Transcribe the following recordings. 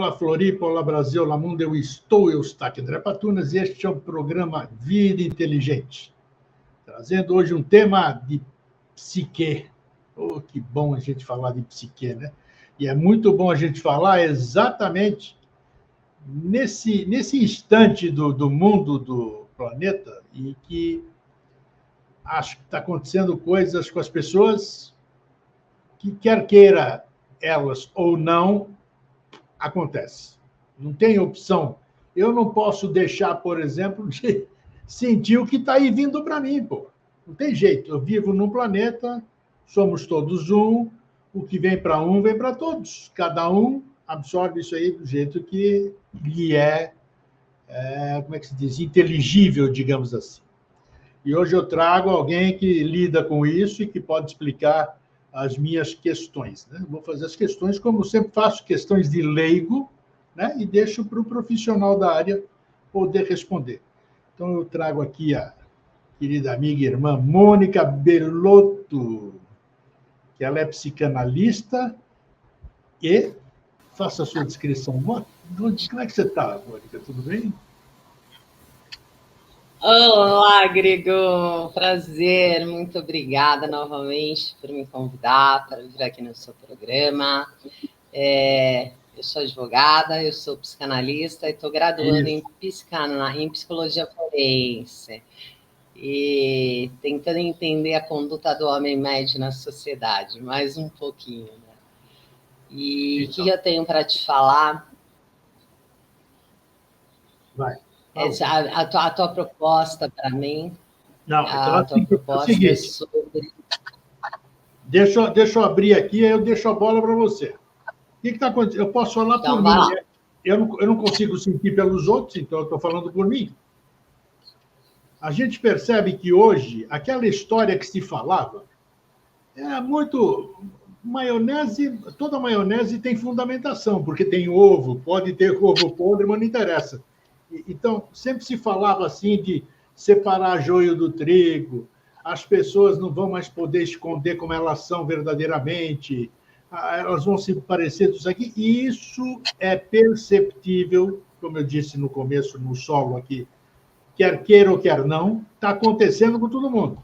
olá Floripa, olá Brasil, olá mundo, eu estou aqui, André Patunas, e este é o programa Vida Inteligente, trazendo hoje um tema de psique. Oh, que bom a gente falar de psique, né? E é muito bom a gente falar exatamente nesse instante do mundo, do planeta, em que acho que está acontecendo coisas com as pessoas que, quer queira elas ou não, acontece. Não tem opção. Eu não posso deixar, por exemplo, de sentir o que está aí vindo para mim, pô. Não tem jeito. Eu vivo num planeta, somos todos um, o que vem para um, vem para todos. Cada um absorve isso aí do jeito que lhe como é que se diz, inteligível, digamos assim. E hoje eu trago alguém que lida com isso e que pode explicar as minhas questões, né? Vou fazer as questões, como eu sempre faço, questões de leigo, né? E deixo para o profissional da área poder responder. Então, eu trago aqui a querida amiga e irmã Mônica Belotto, que ela é psicanalista e faça a sua descrição. Como é que você está, Mônica? Tudo bem? Olá, Grego, prazer, muito obrigada novamente por me convidar para vir aqui no seu programa. Eu sou advogada, eu sou psicanalista e estou graduando em psicologia forense e tentando entender a conduta do homem médio na sociedade, mais um pouquinho, né? E o que eu tenho para te falar? Vai. A tua proposta para mim. Não, então a tua proposta é seguinte, sobre. Deixa eu abrir aqui, aí eu deixo a bola para você. O que está acontecendo? Eu posso falar Então, por mim, né? Eu não consigo sentir pelos outros, então eu estou falando por mim. A gente percebe que hoje, aquela história que se falava, é muito. Maionese, toda maionese tem fundamentação, porque tem ovo, pode ter ovo podre, mas não interessa. Então, sempre se falava assim de separar joio do trigo, as pessoas não vão mais poder esconder como elas são verdadeiramente, elas vão se parecer tudo isso aqui, e isso é perceptível, como eu disse no começo, no solo aqui, quer queira ou quer não, está acontecendo com todo mundo.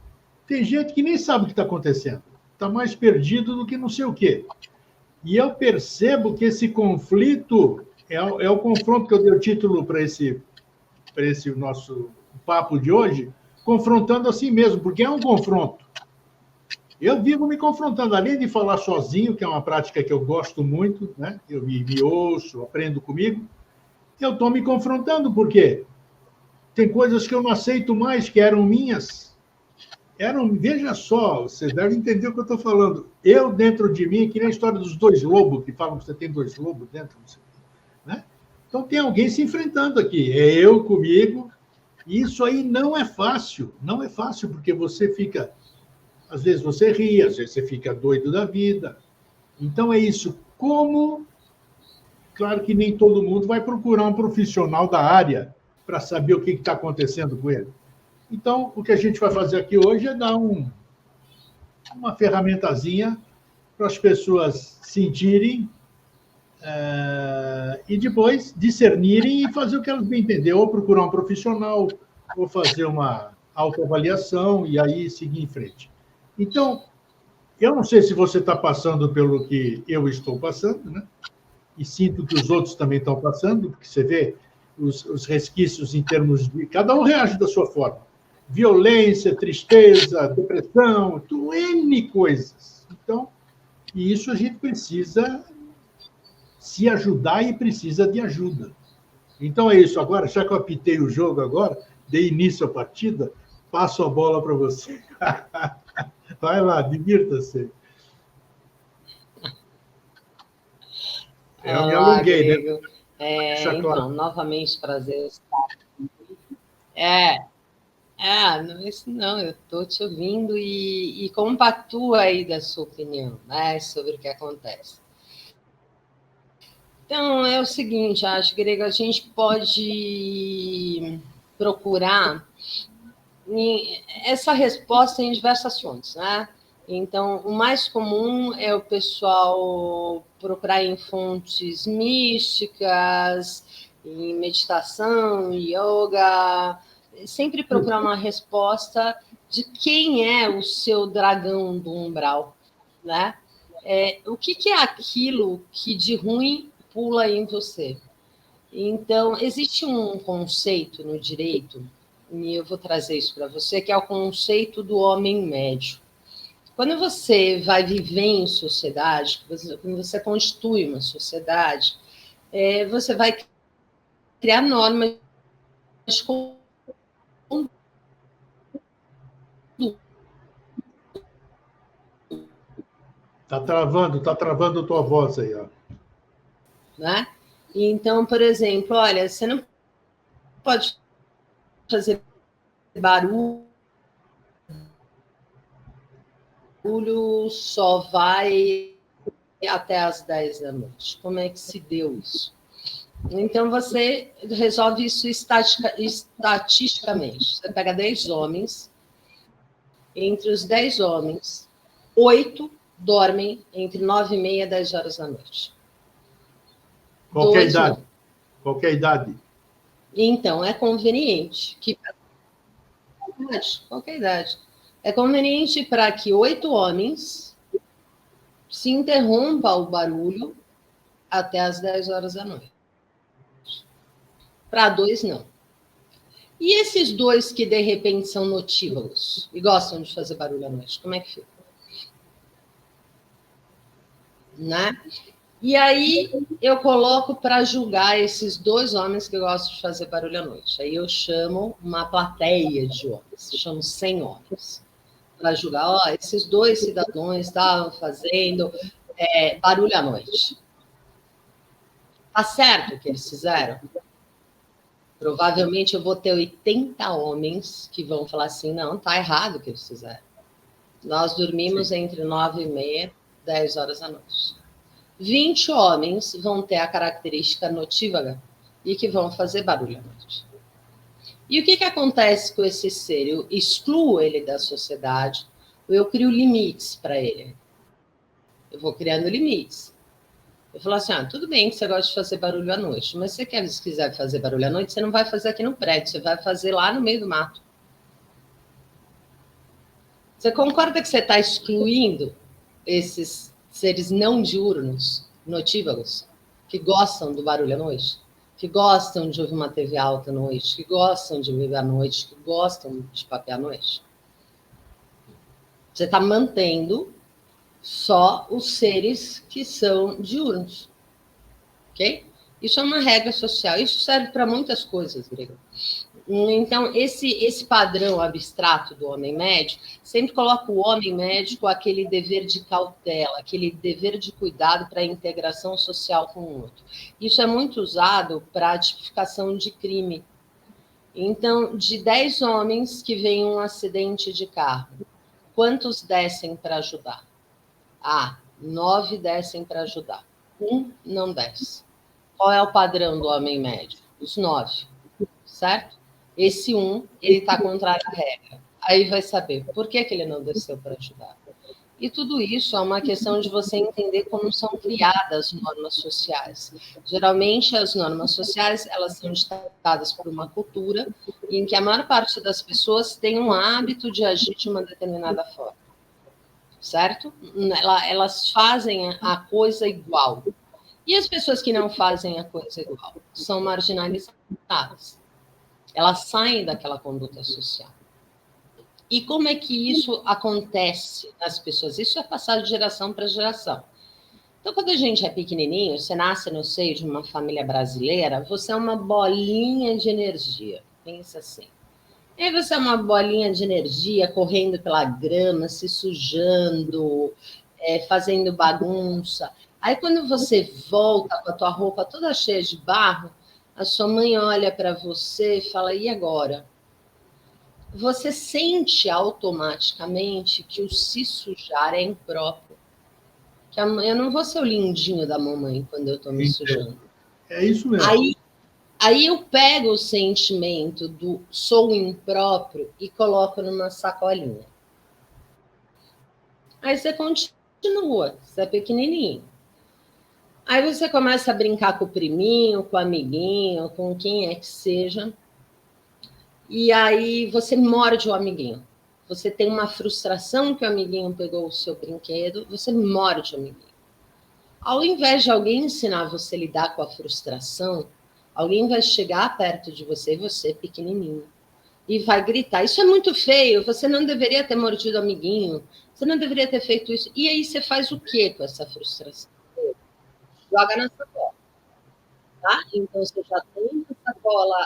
Tem gente que nem sabe o que está acontecendo, está mais perdido do que não sei o quê. E eu percebo que esse conflito é o confronto que eu dei o título para esse nosso papo de hoje, confrontando a si mesmo, porque é um confronto. Eu vivo me confrontando, além de falar sozinho, que é uma prática que eu gosto muito, né? Eu me ouço, aprendo comigo, eu estou me confrontando, porque tem coisas que eu não aceito mais, que eram minhas. Veja só, vocês devem entender o que eu estou falando. Eu, dentro de mim, que nem a história dos dois lobos, que falam que você tem dois lobos dentro, né? Então, tem alguém se enfrentando aqui. É eu comigo. E isso aí não é fácil. Não é fácil, porque você fica... Às vezes você ri, às vezes você fica doido da vida. Então, é isso. Como... Claro que nem todo mundo vai procurar um profissional da área para saber o que está acontecendo com ele. Então, o que a gente vai fazer aqui hoje é dar uma ferramentazinha para as pessoas sentirem e depois discernirem e fazer o que elas bem entender, ou procurar um profissional, ou fazer uma autoavaliação e aí seguir em frente. Então, eu não sei se você está passando pelo que eu estou passando, né? E sinto que os outros também estão passando, porque você vê os resquícios em termos de... Cada um reage da sua forma. Violência, tristeza, depressão, N coisas. Então, e isso a gente precisa se ajudar e precisa de ajuda. Então é isso. Agora, já que eu apitei o jogo agora, dei início à partida, passo a bola para você. Vai lá, divirta-se. Eu me alonguei, Grego. Né? Então, novamente, prazer estar aqui. Não, eu estou te ouvindo e compactua aí da sua opinião, né, sobre o que acontece. Então, é o seguinte, acho, Grego, a gente pode procurar essa resposta em diversas fontes, né? Então, o mais comum é o pessoal procurar em fontes místicas, em meditação, yoga, sempre procurar uma resposta de quem é o seu dragão do umbral, né? O que é aquilo que de ruim pula em você? Então, existe um conceito no direito, e eu vou trazer isso para você, que é o conceito do homem médio. Quando você vai viver em sociedade, quando você constitui uma sociedade, você vai criar normas de conduta, Tá travando a tua voz aí, ó. né? Então, por exemplo, olha, você não pode fazer barulho, só vai até as 10 da noite. Como é que se deu isso? Então, você resolve isso estatisticamente. Você pega 10 homens, entre os 10 homens, 8 dormem entre 9h30 e 10 horas da noite. Qualquer idade. Não. Qualquer idade. Então, é conveniente que... Qualquer idade. É conveniente para que 8 homens se interrompa o barulho até as 10 horas da noite. Para 2, não. E esses 2 que, de repente, são notívagos e gostam de fazer barulho à noite, como é que fica? Né? E aí, eu coloco para julgar esses 2 homens que gostam de fazer barulho à noite. Aí eu chamo uma plateia de homens, chamo 100 homens, para julgar, ó, esses 2 cidadãos estavam fazendo barulho à noite. Tá certo o que eles fizeram? Provavelmente eu vou ter 80 homens que vão falar assim, não, tá errado o que eles fizeram. Nós dormimos entre 9h30 e 10 horas da noite. 20 homens vão ter a característica notívaga e que vão fazer barulho à noite. E o que acontece com esse ser? Eu excluo ele da sociedade, eu crio limites para ele. Eu vou criando limites. Eu falo assim, tudo bem que você gosta de fazer barulho à noite, mas se você quiser fazer barulho à noite, você não vai fazer aqui no prédio, você vai fazer lá no meio do mato. Você concorda que você está excluindo esses seres não diurnos, notívagos, que gostam do barulho à noite, que gostam de ouvir uma TV alta à noite, que gostam de beber à noite, que gostam de papear à noite? Você está mantendo só os seres que são diurnos. Ok? Isso é uma regra social. Isso serve para muitas coisas, Gregor. Então, esse padrão abstrato do homem médio sempre coloca o homem médio com aquele dever de cautela, aquele dever de cuidado para a integração social com o outro. Isso é muito usado para a tipificação de crime. Então, de 10 homens que veem um acidente de carro, quantos descem para ajudar? 9 descem para ajudar. 1 não desce. Qual é o padrão do homem médio? Os 9, certo? Esse 1, ele está contrário à regra. Aí vai saber por que ele não desceu para ajudar. E tudo isso é uma questão de você entender como são criadas normas sociais. Geralmente, as normas sociais, elas são ditadas por uma cultura em que a maior parte das pessoas tem um hábito de agir de uma determinada forma. Certo? Elas fazem a coisa igual. E as pessoas que não fazem a coisa igual são marginalizadas. Elas saem daquela conduta social. E como é que isso acontece nas pessoas? Isso é passado de geração para geração. Então, quando a gente é pequenininho, você nasce no seio de uma família brasileira, você é uma bolinha de energia. Pensa assim. E aí você é uma bolinha de energia correndo pela grama, se sujando, fazendo bagunça. Aí, quando você volta com a tua roupa toda cheia de barro, a sua mãe olha para você e fala, e agora? Você sente automaticamente que o se sujar é impróprio. Que eu não vou ser o lindinho da mamãe quando eu estou me sujando. É isso mesmo. Aí eu pego o sentimento do sou impróprio e coloco numa sacolinha. Aí você continua, você é pequenininho. Aí você começa a brincar com o priminho, com o amiguinho, com quem é que seja, e aí você morde o amiguinho. Você tem uma frustração que o amiguinho pegou o seu brinquedo, você morde o amiguinho. Ao invés de alguém ensinar você a lidar com a frustração, alguém vai chegar perto de você pequenininho, e vai gritar, isso é muito feio, você não deveria ter mordido o amiguinho, você não deveria ter feito isso. E aí você faz o quê com essa frustração? Joga na sacola, tá? Então você já tem na sacola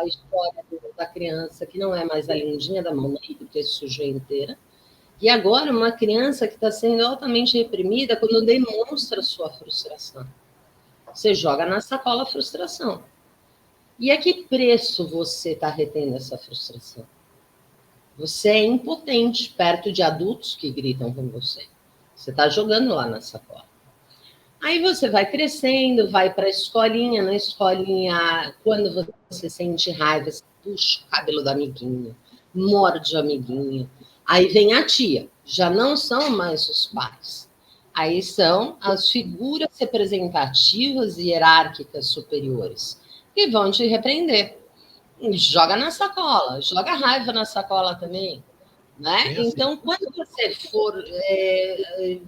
a história da criança que não é mais a lindinha da mamãe, porque sujou inteira. E agora uma criança que está sendo altamente reprimida quando demonstra sua frustração. Você joga na sacola a frustração. E a que preço você está retendo essa frustração? Você é impotente perto de adultos que gritam com você. Você está jogando lá na sacola. Aí você vai crescendo, vai para a escolinha. Na escolinha, quando você sente raiva, você puxa o cabelo do amiguinho, morde o amiguinho. Aí vem a tia. Já não são mais os pais. Aí são as figuras representativas e hierárquicas superiores que vão te repreender. Joga na sacola, joga raiva na sacola também, né? Assim. Então, quando você for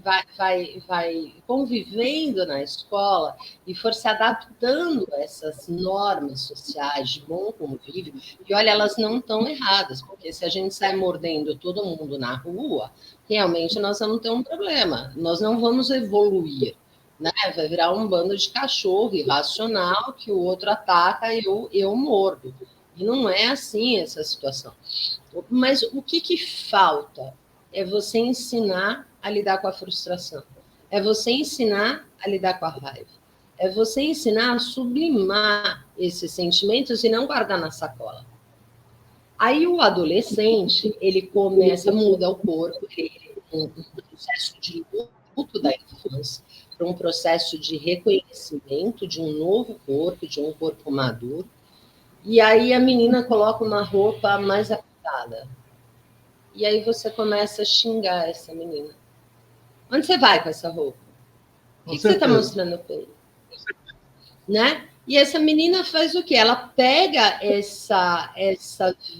vai convivendo na escola e for se adaptando a essas normas sociais de bom convívio, e olha, elas não estão erradas, porque se a gente sai mordendo todo mundo na rua, realmente nós vamos ter um problema, nós não vamos evoluir. Né? Vai virar um bando de cachorro irracional que o outro ataca e eu mordo. E não é assim essa situação. Mas o que falta é você ensinar a lidar com a frustração. É você ensinar a lidar com a raiva. É você ensinar a sublimar esses sentimentos e não guardar na sacola. Aí o adolescente, ele começa a mudar o corpo, um processo de luto da infância, para um processo de reconhecimento de um novo corpo, de um corpo maduro. E aí a menina coloca uma roupa mais apertada. E aí você começa a xingar essa menina. Onde você vai com essa roupa? Por que você está mostrando o peito? Né? E essa menina faz o quê? Ela pega essa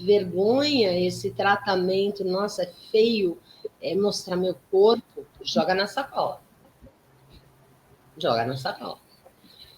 vergonha, esse tratamento, nossa, é feio mostrar meu corpo, joga na sacola. Joga na sacola.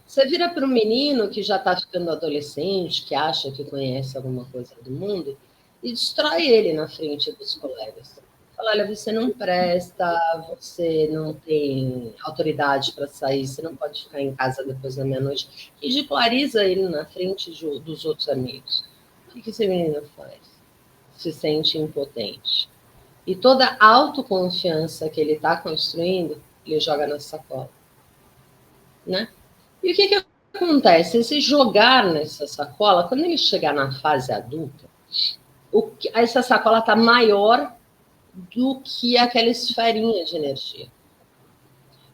Você vira para um menino que já está ficando adolescente, que acha que conhece alguma coisa do mundo, e destrói ele na frente dos colegas. Fala, olha, você não presta, você não tem autoridade para sair, você não pode ficar em casa depois da meia-noite. Ridiculariza ele na frente dos outros amigos. O que esse menino faz? Se sente impotente. E toda a autoconfiança que ele está construindo, ele joga na sacola. Né? E o que acontece? Esse jogar nessa sacola, quando ele chegar na fase adulta, essa sacola está maior do que aquela esferinha de energia.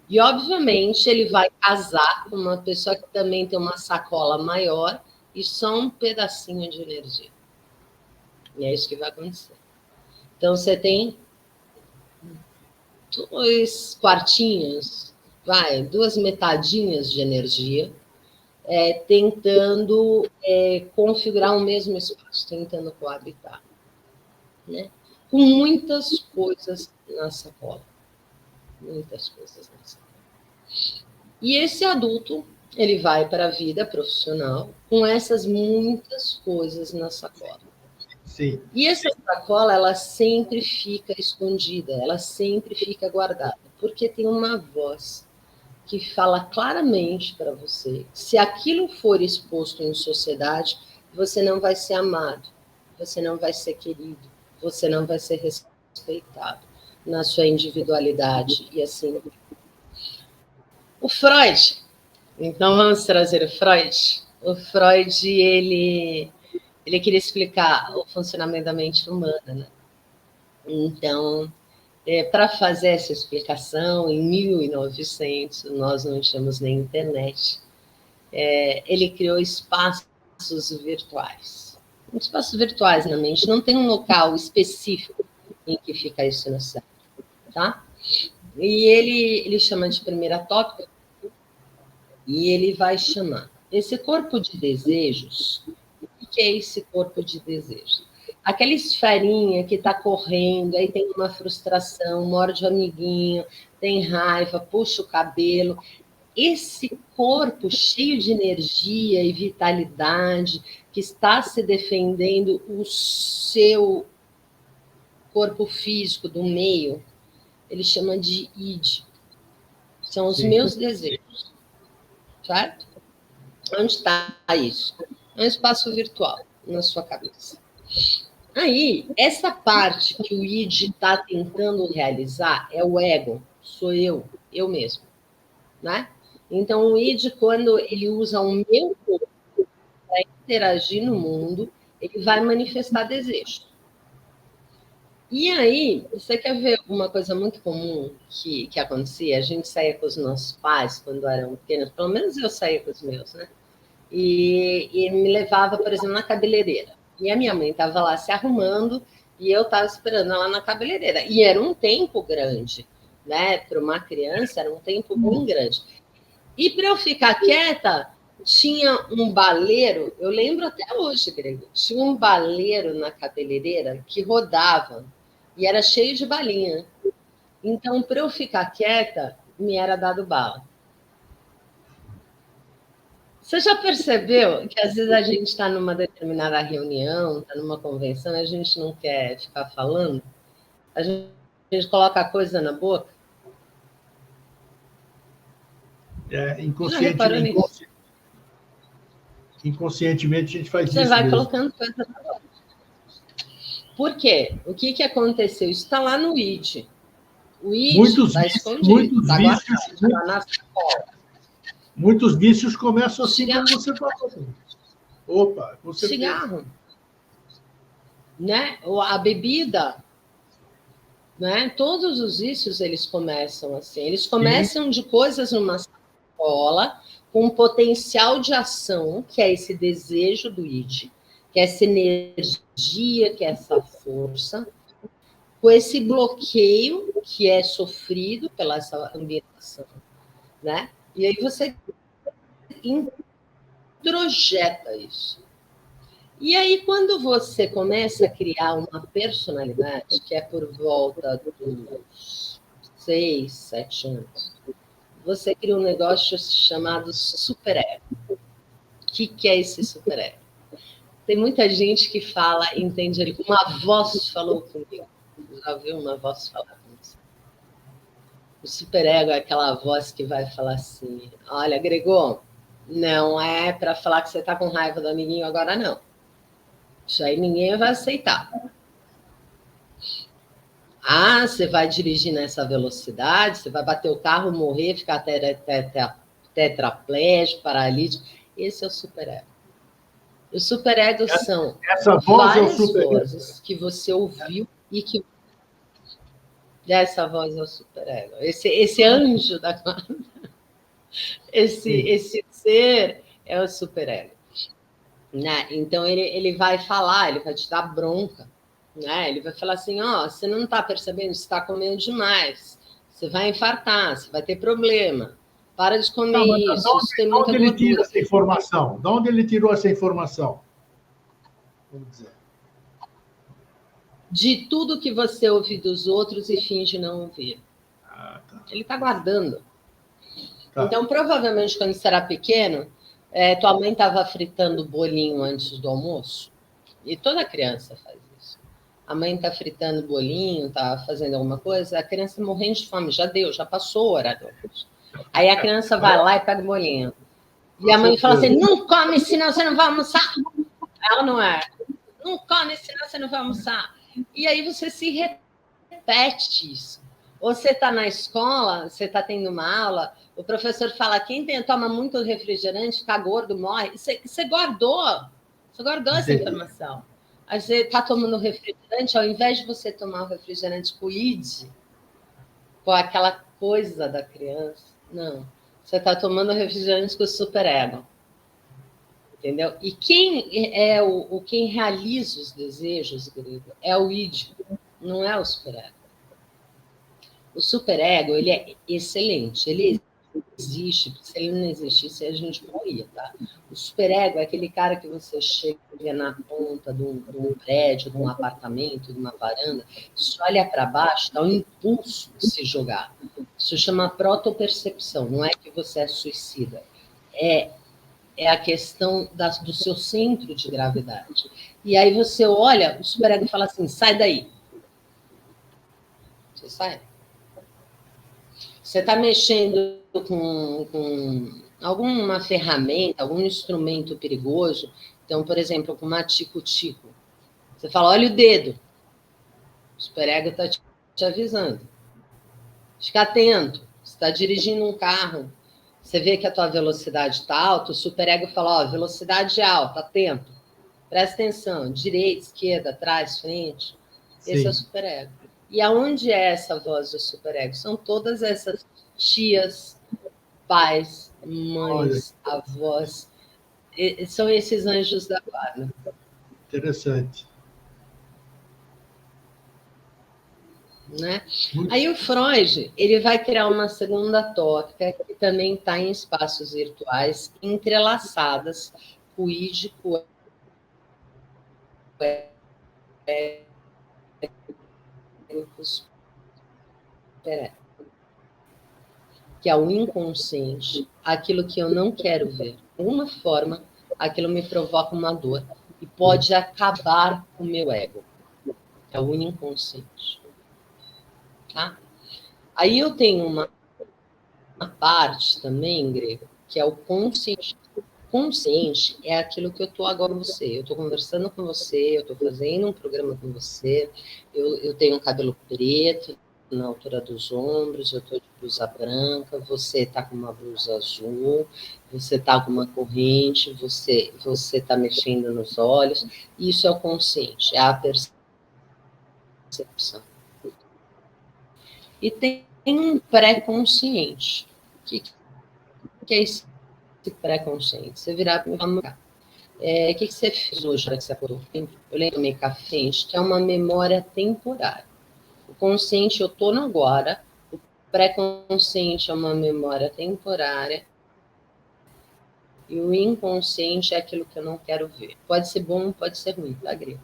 E, obviamente, ele vai casar com uma pessoa que também tem uma sacola maior e só um pedacinho de energia. E é isso que vai acontecer. Então, você tem 2 quartinhos, duas metadinhas de energia, tentando configurar o mesmo espaço, tentando coabitar. Né? Com muitas coisas na sacola. Muitas coisas na sacola. E esse adulto, ele vai para a vida profissional com essas muitas coisas na sacola. Sim. E essa sacola, ela sempre fica escondida, ela sempre fica guardada, porque tem uma voz que fala claramente para você, se aquilo for exposto em sociedade, você não vai ser amado, você não vai ser querido, você não vai ser respeitado na sua individualidade e assim. O Freud, então vamos trazer o Freud. O Freud, ele queria explicar o funcionamento da mente humana, né? Então, para fazer essa explicação, em 1900, nós não tínhamos nem internet, ele criou espaços virtuais. Espaços virtuais na mente, não tem um local específico em que fica isso no cérebro. tá? E ele chama de primeira tópica, e ele vai chamar esse corpo de desejos. O que é esse corpo de desejos? Aquela esferinha que está correndo, aí tem uma frustração, morde o amiguinho, tem raiva, puxa o cabelo. Esse corpo cheio de energia e vitalidade, que está se defendendo o seu corpo físico do meio, ele chama de id. São os meus desejos, certo? Onde está isso? É um espaço virtual na sua cabeça. Aí, essa parte que o id está tentando realizar é o ego, sou eu mesmo, né? Então, o id, quando ele usa o meu corpo para interagir no mundo, ele vai manifestar desejo. E aí, você quer ver uma coisa muito comum que acontecia? A gente saía com os nossos pais quando eram pequenos, pelo menos eu saía com os meus, né? E me levava, por exemplo, na cabeleireira. E a minha mãe estava lá se arrumando e eu estava esperando ela na cabeleireira. E era um tempo grande, né? Para uma criança, era um tempo bem grande. E para eu ficar quieta, tinha um baleiro, eu lembro até hoje, Grego, tinha um baleiro na cabeleireira que rodava e era cheio de balinha. Então, para eu ficar quieta, me era dado bala. Você já percebeu que às vezes a gente está numa determinada reunião, está numa convenção, e a gente não quer ficar falando? A gente coloca a coisa na boca? Inconscientemente a gente faz Você isso vai mesmo. colocando coisa na boca. Por quê? O que aconteceu? Isso está lá no id. O id está escondido, está guardado, está na escola. Muitos vícios começam assim, como você falou. Opa, você cigarro, né? Ou a bebida, né? Todos os vícios eles começam assim. Eles começam de coisas numa escola com um potencial de ação, que é esse desejo do id, que é essa energia, que é essa força, com esse bloqueio que é sofrido pela essa ambientação, né? E aí você introjeta isso. E aí, quando você começa a criar uma personalidade, que é por volta dos 6, 7 anos, você cria um negócio chamado superego. O que é esse superego? Tem muita gente que fala, entende ele, uma voz falou comigo. Já ouviu uma voz falar com você? O superego é aquela voz que vai falar assim: olha, Gregor, não é para falar que você está com raiva do amiguinho agora, não. Isso aí ninguém vai aceitar. Ah, você vai dirigir nessa velocidade, você vai bater o carro, morrer, ficar tetraplégico, paralítico. Esse é o superego. Os superegos são várias vozes que você ouviu e que... Essa voz é o superego. Esse anjo da guarda, esse ser é o superego. Né? Então, ele vai falar, ele vai te dar bronca. Né? Ele vai falar assim, você não está percebendo, você está comendo demais, você vai infartar, você vai ter problema, para de comer isso tem muita gordura. De onde ele tira essa informação? De onde ele tirou essa informação? Vamos dizer. De tudo que você ouve dos outros e finge não ouvir. Tá. Ele está guardando. Tá. Então, provavelmente, quando você era pequeno, tua mãe estava fritando bolinho antes do almoço, e toda criança faz isso. A mãe está fritando bolinho, está fazendo alguma coisa, a criança morrendo de fome, já deu, já passou o horário do almoço. Aí a criança vai lá e pega o bolinho. E a mãe fala assim, não come, senão você não vai almoçar. Ela não é. Não come, senão você não vai almoçar. E aí você se repete isso. Ou você está na escola, você está tendo uma aula, o professor fala, quem toma muito refrigerante, fica gordo, morre. Você guardou essa informação. Aí você está tomando refrigerante, ao invés de você tomar o refrigerante com o id, com aquela coisa da criança, não. Você está tomando refrigerante com o superego. Entendeu? E quem é quem realiza os desejos, Grego, é o id, não é o superego. O superego, ele é excelente, ele existe, porque se ele não existisse, a gente morria, tá? O superego é aquele cara que você chega na ponta de um prédio, de um apartamento, de uma varanda, você olha para baixo, dá um impulso de se jogar. Isso chama protopercepção, não é que você é suicida, é a questão do seu centro de gravidade. E aí você olha, o superego fala assim, sai daí. Você sai. Você está mexendo com alguma ferramenta, algum instrumento perigoso. Então, por exemplo, com uma tico-tico. Você fala, olha o dedo. O superego está te avisando. Fica atento. Você está dirigindo um carro, você vê que a tua velocidade está alta, o superego fala, ó, velocidade alta, atento. Presta atenção, direita, esquerda, atrás, frente. Esse é o superego. E aonde é essa voz do superego? São todas essas tias, pais, mães, avós. São esses anjos da guarda. Interessante. Né? Aí o Freud ele vai criar uma segunda tópica que também está em espaços virtuais entrelaçadas com o id, com o que é o inconsciente, aquilo que eu não quero ver. De alguma forma, aquilo me provoca uma dor e pode acabar com o meu ego. É o inconsciente. Tá? Aí eu tenho uma parte também, Grego, que é o consciente. Consciente é aquilo que eu estou agora com você. Eu estou conversando com você, eu estou fazendo um programa com você, eu tenho um cabelo preto na altura dos ombros, eu estou de blusa branca, você está com uma blusa azul, você está com uma corrente, você está mexendo nos olhos. Isso é o consciente, é a percepção. E tem um pré-consciente. O que é esse pré-consciente? Você virar para mim e falar, o que você fez hoje, que você acordou? Eu lembro meio café, que é uma memória temporária. O consciente, eu estou no agora, o pré-consciente é uma memória temporária, e o inconsciente é aquilo que eu não quero ver. Pode ser bom, pode ser ruim, tá, Grego?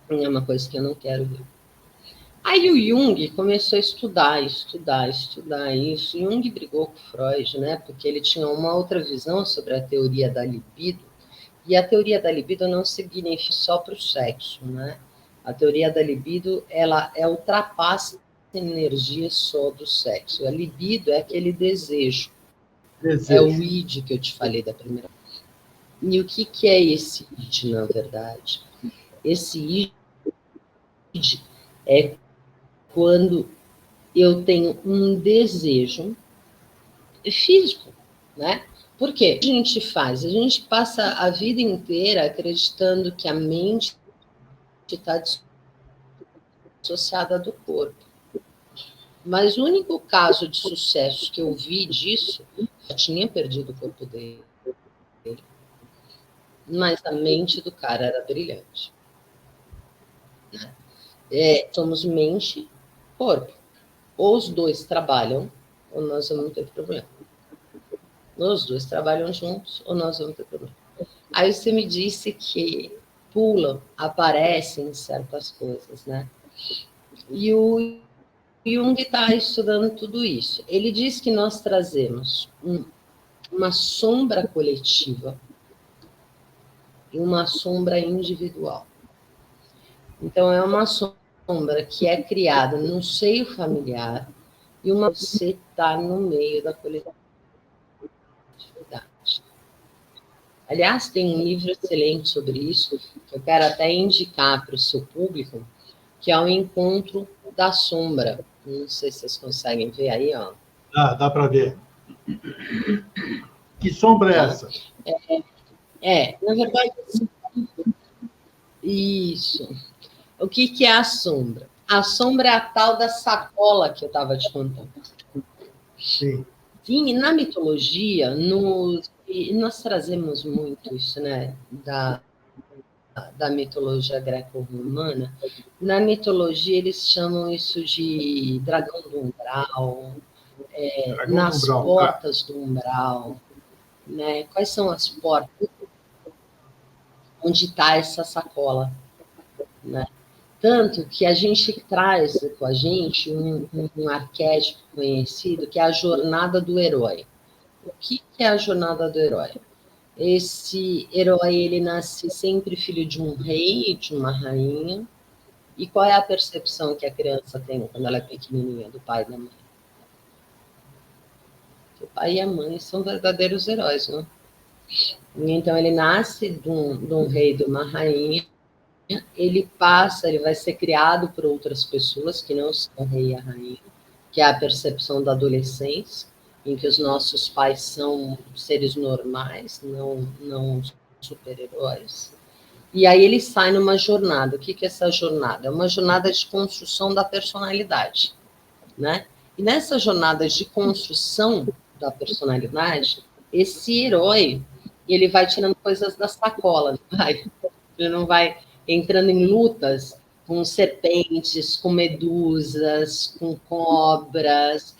É uma coisa que eu não quero ver. Aí o Jung começou a estudar isso. Jung brigou com Freud, né? Porque ele tinha uma outra visão sobre a teoria da libido. E a teoria da libido não significa só para o sexo, né? A teoria da libido, ela ultrapassa a energia só do sexo. A libido é aquele desejo. É o id que eu te falei da primeira vez. E o que é esse id, na verdade? Esse id é quando eu tenho um desejo físico, né? Por quê? O que a gente faz? A gente passa a vida inteira acreditando que a mente está dissociada do corpo. Mas o único caso de sucesso que eu vi disso, já tinha perdido o corpo dele. Mas a mente do cara era brilhante. Somos mente, corpo. Ou os dois trabalham, ou nós vamos ter problema. Os dois trabalham juntos, ou nós vamos ter problema. Aí você me disse que pulam, aparecem certas coisas, né? E o Jung está estudando tudo isso. Ele diz que nós trazemos uma sombra coletiva e uma sombra individual. Então, é uma sombra que é criada no seio familiar e uma que você está no meio da coletividade. Aliás, tem um livro excelente sobre isso, que eu quero até indicar para o seu público, que é o Encontro da Sombra. Não sei se vocês conseguem ver aí, ó. Dá para ver. Que sombra é essa? Na verdade, isso. O que é a sombra? A sombra é a tal da sacola que eu estava te contando. Sim. Sim, na mitologia, nós trazemos muito isso, né? da mitologia greco-romana, na mitologia eles chamam isso de dragão do umbral, nas portas do umbral, né? Quais são as portas onde está essa sacola, né? Tanto que a gente traz com a gente um arquétipo conhecido, que é a jornada do herói. O que é a jornada do herói? Esse herói, ele nasce sempre filho de um rei e de uma rainha. E qual é a percepção que a criança tem quando ela é pequenininha do pai e da mãe? O pai e a mãe são verdadeiros heróis, né? Então, ele nasce de um rei e de uma rainha, ele vai ser criado por outras pessoas que não são o rei e a rainha, que é a percepção da adolescência, em que os nossos pais são seres normais, não super-heróis. E aí ele sai numa jornada. O que é essa jornada? É uma jornada de construção da personalidade, né? E nessa jornada de construção da personalidade, esse herói, ele vai tirando coisas da sacola, ele não vai entrando em lutas com serpentes, com medusas, com cobras.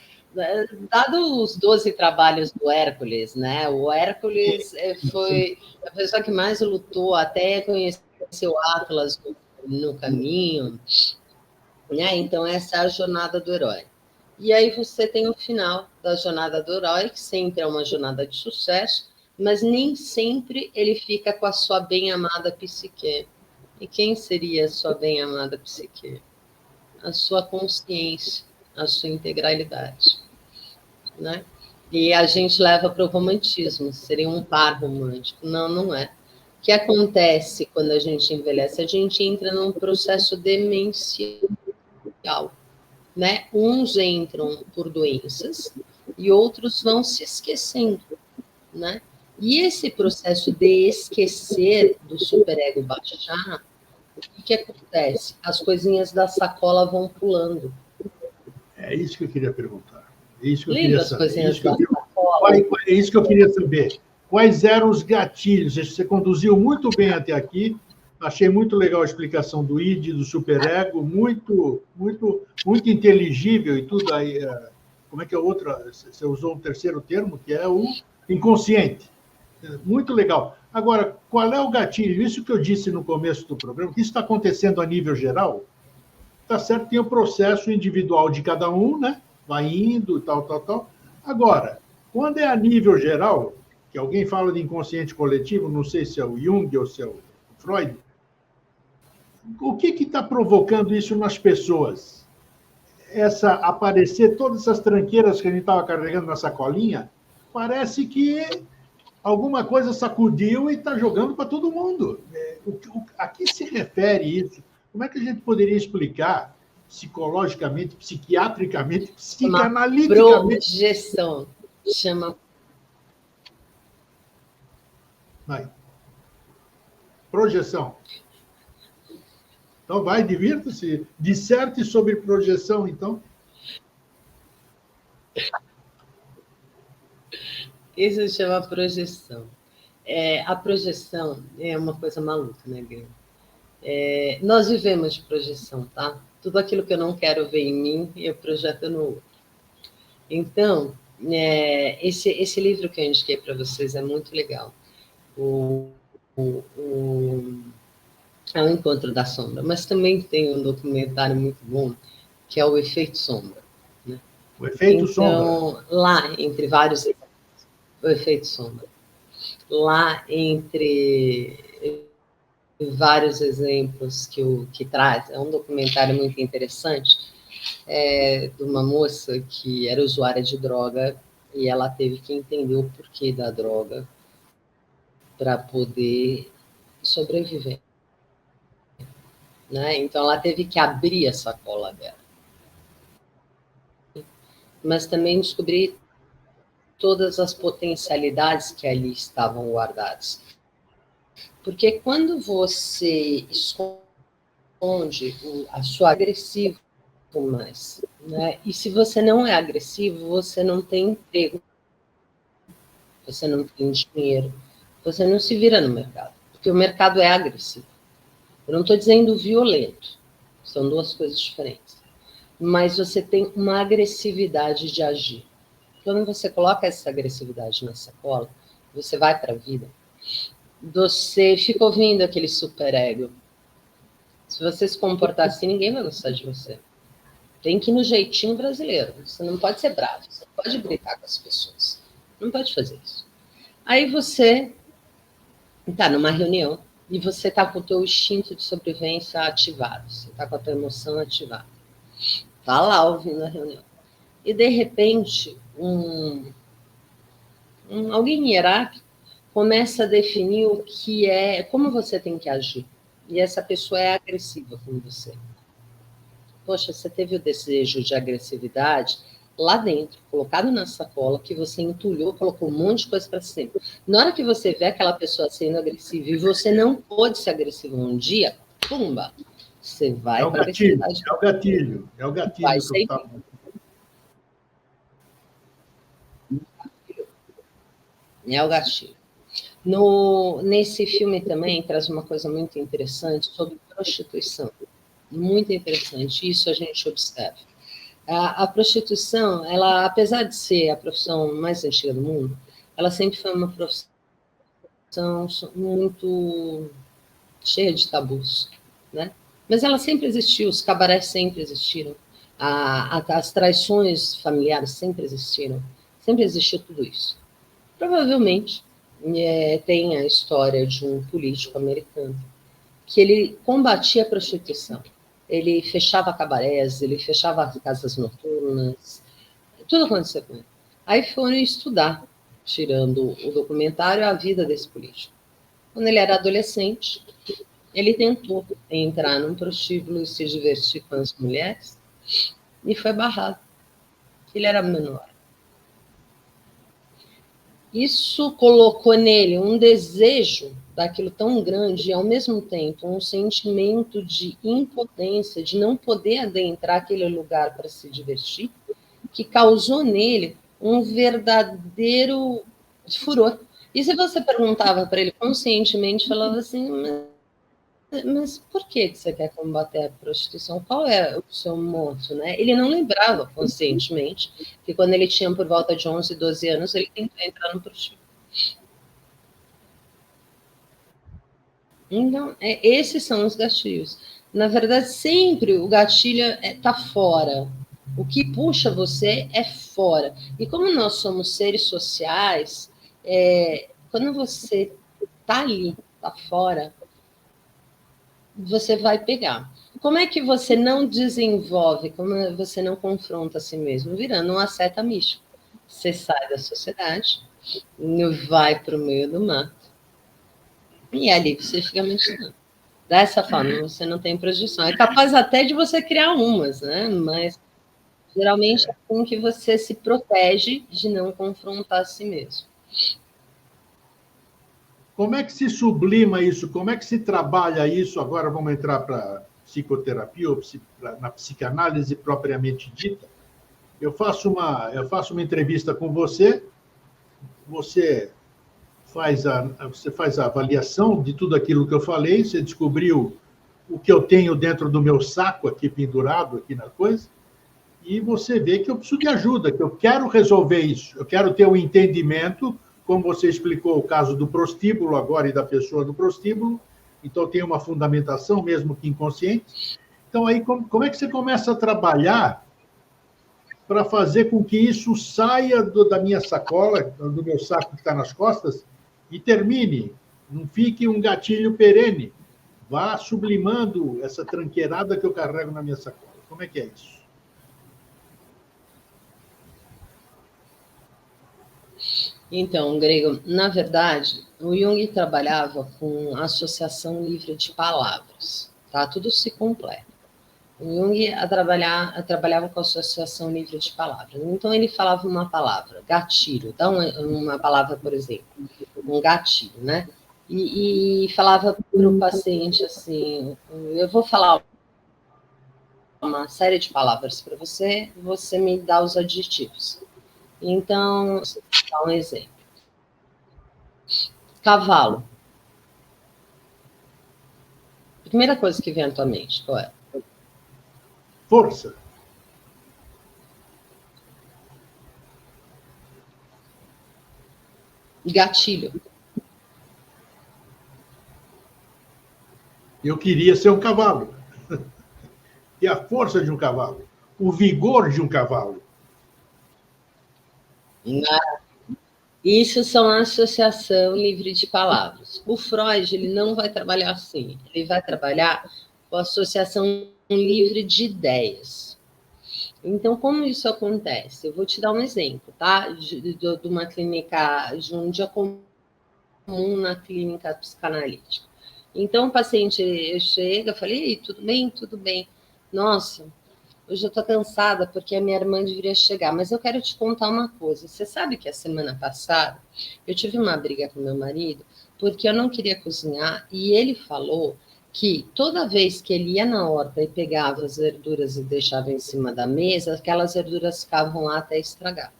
Dado os 12 trabalhos do Hércules, né? O Hércules foi a pessoa que mais lutou até conhecer o Atlas no caminho, né? Então, essa é a jornada do herói. E aí você tem o final da jornada do herói, que sempre é uma jornada de sucesso, mas nem sempre ele fica com a sua bem-amada psique. E quem seria a sua bem-amada psique? A sua consciência, a sua integralidade, né? E a gente leva para o romantismo, seria um par romântico. Não, não é. O que acontece quando a gente envelhece? A gente entra num processo demencial, né? Uns entram por doenças e outros vão se esquecendo, né? E esse processo de esquecer, do superego baixar, o que acontece? As coisinhas da sacola vão pulando. É isso que eu queria perguntar. É isso que eu Lembra queria as saber. coisinhas da sacola? É isso que eu queria saber. Quais eram os gatilhos? Você conduziu muito bem até aqui. Achei muito legal a explicação do id, do superego, muito inteligível e tudo aí. Como é que é outra? Você usou um terceiro termo, que é o inconsciente. Muito legal. Agora, qual é o gatilho? Isso que eu disse no começo do programa, que isso está acontecendo a nível geral. Tá certo, tem o processo individual de cada um, né? Vai indo, tal. Agora, quando é a nível geral, que alguém fala de inconsciente coletivo, não sei se é o Jung ou se é o Freud, o que está provocando isso nas pessoas? Aparecer todas essas tranqueiras que a gente estava carregando na sacolinha, parece que alguma coisa sacudiu e está jogando para todo mundo. A que se refere isso? Como é que a gente poderia explicar psicologicamente, psiquiatricamente, psicanaliticamente? Projeção. Chama. Vai. Projeção. Então, vai, divirta-se. Disserte sobre projeção, então. Isso chama projeção. A projeção é uma coisa maluca, né, Guilherme? Nós vivemos de projeção, tá? Tudo aquilo que eu não quero ver em mim, eu projeto no outro. Então, esse livro que eu indiquei para vocês é muito legal. É o Encontro da Sombra, mas também tem um documentário muito bom, que é o Efeito Sombra. Né? O Efeito Sombra? Então, lá, entre vários... O Efeito Sombra. Lá, entre vários exemplos que traz, é um documentário muito interessante, de uma moça que era usuária de droga e ela teve que entender o porquê da droga para poder sobreviver. Né? Então, ela teve que abrir a sacola dela. Mas também descobrir todas as potencialidades que ali estavam guardadas. Porque quando você esconde a sua agressiva mais, né? E se você não é agressivo, você não tem emprego, você não tem dinheiro, você não se vira no mercado, porque o mercado é agressivo. Eu não estou dizendo violento, são duas coisas diferentes. Mas você tem uma agressividade de agir. Quando você coloca essa agressividade na sacola, você vai para a vida, você fica ouvindo aquele superego. Se você se comportar assim, ninguém vai gostar de você. Tem que ir no jeitinho brasileiro. Você não pode ser bravo, você não pode gritar com as pessoas. Não pode fazer isso. Aí você está numa reunião e você está com o teu instinto de sobrevivência ativado. Você está com a tua emoção ativada. Está lá ouvindo a reunião. E, de repente, alguém hierárquico começa a definir o que é, como você tem que agir. E essa pessoa é agressiva com você. Poxa, você teve o desejo de agressividade lá dentro, colocado na sacola, que você entulhou, colocou um monte de coisa para cima. Na hora que você vê aquela pessoa sendo agressiva e você não pôde ser agressivo um dia, pumba, você vai para a agressividade. É o gatilho Vai que eu estava... É o gatilho. Nesse filme também traz uma coisa muito interessante sobre prostituição. Muito interessante, isso a gente observa. A prostituição, ela, apesar de ser a profissão mais antiga do mundo, ela sempre foi uma profissão muito cheia de tabus, né? Mas ela sempre existiu, os cabarés sempre existiram, as traições familiares sempre existiram, sempre existiu tudo isso. Provavelmente tem a história de um político americano que ele combatia a prostituição. Ele fechava cabarés, ele fechava casas noturnas, tudo aconteceu com ele. Aí foram estudar, tirando o documentário, a vida desse político. Quando ele era adolescente, ele tentou entrar num prostíbulo e se divertir com as mulheres e foi barrado. Ele era menor. Isso colocou nele um desejo daquilo tão grande e, ao mesmo tempo, um sentimento de impotência, de não poder adentrar aquele lugar para se divertir, que causou nele um verdadeiro furor. E se você perguntava para ele conscientemente, falava assim, mas por que você quer combater a prostituição? Qual é o seu moto, né? Ele não lembrava conscientemente que quando ele tinha por volta de 11, 12 anos, ele tentou entrar no prostíbulo. Então, esses são os gatilhos. Na verdade, sempre o gatilho está fora. O que puxa você é fora. E como nós somos seres sociais, quando você está ali, está fora, você vai pegar. Como é que você não desenvolve, como você não confronta a si mesmo? Virando um asceta místico. Você sai da sociedade, vai para o meio do mato, e ali você fica meditando. Dessa forma, você não tem projeção. É capaz até de você criar umas, né? Mas geralmente é com que você se protege de não confrontar a si mesmo. Como é que se sublima isso? Como é que se trabalha isso? Agora vamos entrar para psicoterapia ou na psicanálise propriamente dita. Eu faço uma entrevista com você, você faz a avaliação de tudo aquilo que eu falei, você descobriu o que eu tenho dentro do meu saco aqui pendurado aqui na coisa, e você vê que eu preciso de ajuda, que eu quero resolver isso, eu quero ter um entendimento, como você explicou o caso do prostíbulo agora e da pessoa do prostíbulo, então tem uma fundamentação, mesmo que inconsciente. Então, aí, como é que você começa a trabalhar para fazer com que isso saia da minha sacola, do meu saco que está nas costas, e termine, não fique um gatilho perene, vá sublimando essa tranqueirada que eu carrego na minha sacola. Como é que é isso? Então, Grego, na verdade, o Jung trabalhava com associação livre de palavras, tá? Tudo se completa. O Jung trabalhava com associação livre de palavras. Então, ele falava uma palavra, gatilho, dá uma palavra, por exemplo, um gatilho, né? E falava para o paciente assim, eu vou falar uma série de palavras para você, você me dá os adjetivos. Então, vou dar um exemplo. Cavalo. Primeira coisa que vem à tua mente, qual é? Força. Gatilho. Eu queria ser um cavalo. E a força de um cavalo. O vigor de um cavalo. Isso são a associação livre de palavras. O Freud, ele não vai trabalhar assim. Ele vai trabalhar com a associação livre de ideias. Então, como isso acontece? Eu vou te dar um exemplo, tá? De uma clínica, de um dia comum na clínica psicanalítica. Então, o paciente chega, eu falei, ei, tudo bem? Tudo bem. Nossa, hoje eu estou cansada porque a minha irmã deveria chegar, mas eu quero te contar uma coisa. Você sabe que a semana passada eu tive uma briga com meu marido porque eu não queria cozinhar e ele falou que toda vez que ele ia na horta e pegava as verduras e deixava em cima da mesa, aquelas verduras ficavam lá até estragar.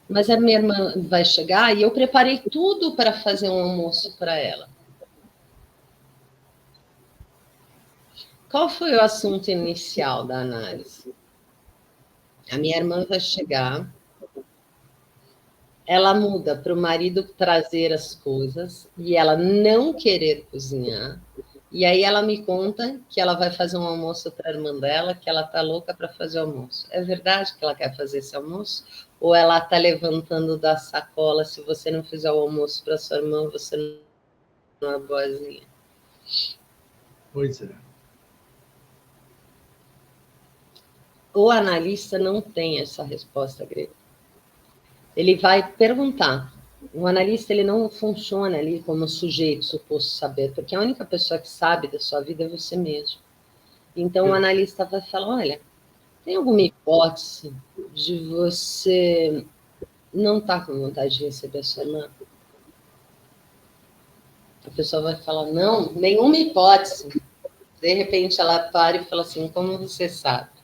Mas a minha irmã vai chegar e eu preparei tudo para fazer um almoço para ela. Qual foi o assunto inicial da análise? A minha irmã vai chegar, ela muda para o marido trazer as coisas e ela não querer cozinhar. E aí ela me conta que ela vai fazer um almoço para a irmã dela, que ela está louca para fazer almoço. É verdade que ela quer fazer esse almoço? Ou ela está levantando da sacola, se você não fizer o almoço para sua irmã, você não é boazinha? Pois é. O analista não tem essa resposta, Grego. Ele vai perguntar. O analista, ele não funciona ali como sujeito suposto saber, porque a única pessoa que sabe da sua vida é você mesmo. Então, o analista vai falar, olha, tem alguma hipótese de você não estar com vontade de receber a sua irmã? A pessoa vai falar, não, nenhuma hipótese. De repente, ela para e fala assim, como você sabe?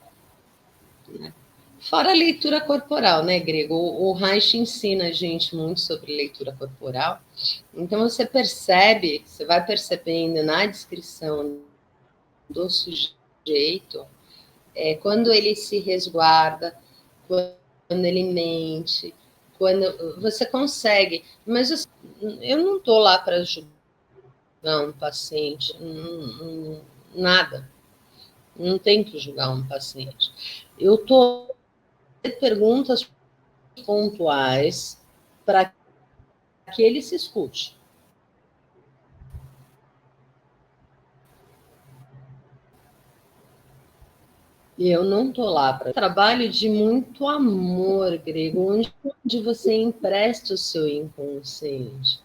Fora a leitura corporal, né, Grego? O Reich ensina a gente muito sobre leitura corporal. Então, você percebe, você vai percebendo na descrição do sujeito, quando ele se resguarda, quando ele mente, quando você consegue. Mas eu não estou lá para julgar um paciente, nada. Não tem que julgar um paciente. Eu estou perguntas pontuais para que ele se escute. E eu não estou lá para trabalho de muito amor, Grego, onde você empresta o seu inconsciente.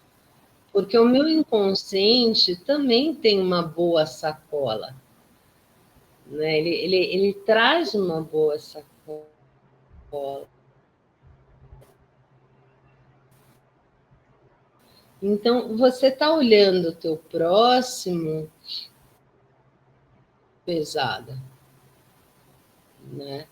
Porque o meu inconsciente também tem uma boa sacola. Né? Ele traz uma boa sacola. Então, você está olhando o teu próximo pesada, né?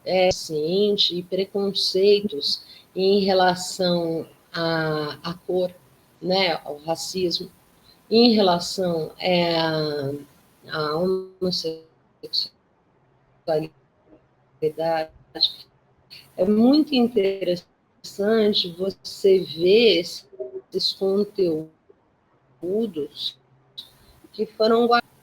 Consciente e preconceitos em relação à cor, né? Ao racismo, em relação à homossexualidade. É muito interessante você ver esses conteúdos que foram guardados.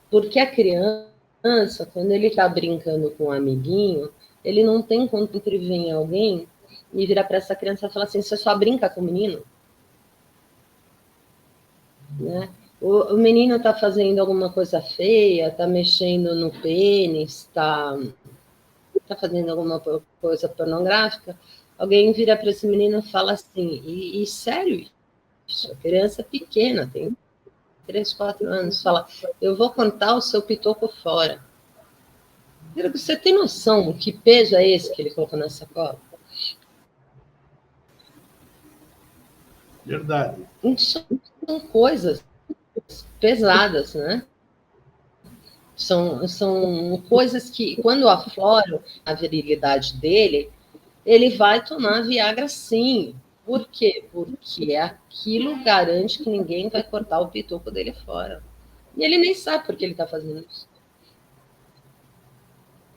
Porque a criança, quando ele está brincando com um amiguinho, ele não tem quando vem alguém e virar para essa criança e falar assim, você só brinca com o menino? Né? O menino está fazendo alguma coisa feia, está mexendo no pênis, está fazendo alguma coisa pornográfica, alguém vira para esse menino e fala assim, e sério isso? A criança pequena, tem 3, 4 anos, fala, eu vou contar o seu pitoco fora. Você tem noção que peso é esse que ele colocou na sacola? Verdade. São coisas pesadas, né? São coisas que, quando afloram a virilidade dele, ele vai tomar Viagra sim. Por quê? Porque aquilo garante que ninguém vai cortar o pitoco dele fora. E ele nem sabe por que ele está fazendo isso.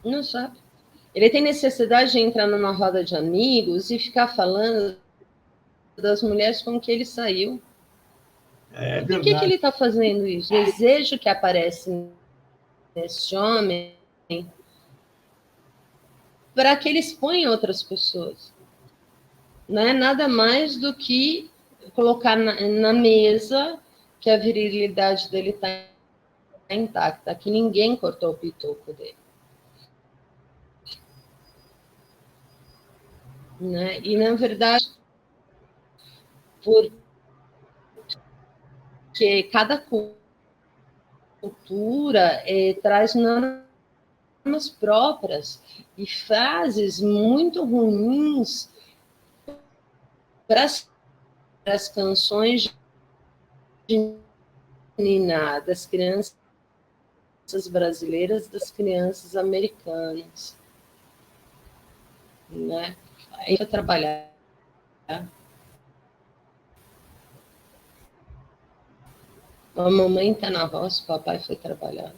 Não sabe. Ele tem necessidade de entrar numa roda de amigos e ficar falando das mulheres com que ele saiu. É Por que ele verdade. está fazendo isso? O desejo que aparece nesse homem para que ele exponha outras pessoas. Não é nada mais do que colocar na mesa que a virilidade dele está intacta, que ninguém cortou o pitoco dele. Né? E, na verdade, porque cada cultura traz normas próprias e frases muito ruins para as canções de Nina, das crianças brasileiras, das crianças americanas. Né? Aí foi trabalhar. A mamãe está na roça, o papai foi trabalhar.